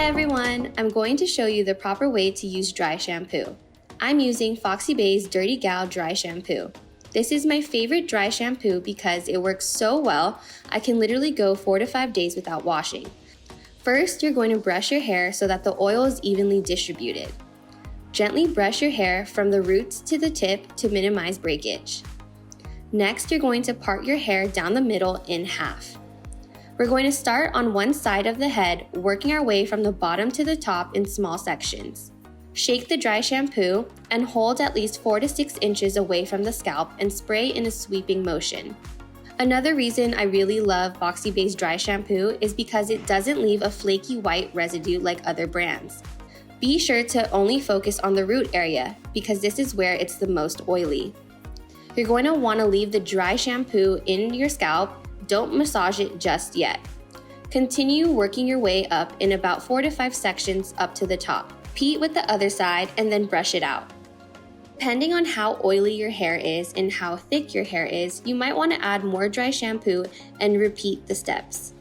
Hi everyone! I'm going to show you the proper way to use dry shampoo. I'm using FoxyBae's Dirty Gal Dry Shampoo. This is my favorite dry shampoo because it works so well, I can literally go 4 to 5 days without washing. First, you're going to brush your hair so that the oil is evenly distributed. Gently brush your hair from the roots to the tip to minimize breakage. Next, you're going to part your hair down the middle in half. We're going to start on one side of the head, working our way from the bottom to the top in small sections. Shake the dry shampoo and hold at least 4 to 6 inches away from the scalp and spray in a sweeping motion. Another reason I really love FoxyBae's dry shampoo is because it doesn't leave a flaky white residue like other brands. Be sure to only focus on the root area because this is where it's the most oily. You're going to want to leave the dry shampoo in your scalp. Don't massage it just yet. Continue working your way up in about 4 to 5 sections up to the top. Repeat with the other side and then brush it out. Depending on how oily your hair is and how thick your hair is, you might want to add more dry shampoo and repeat the steps.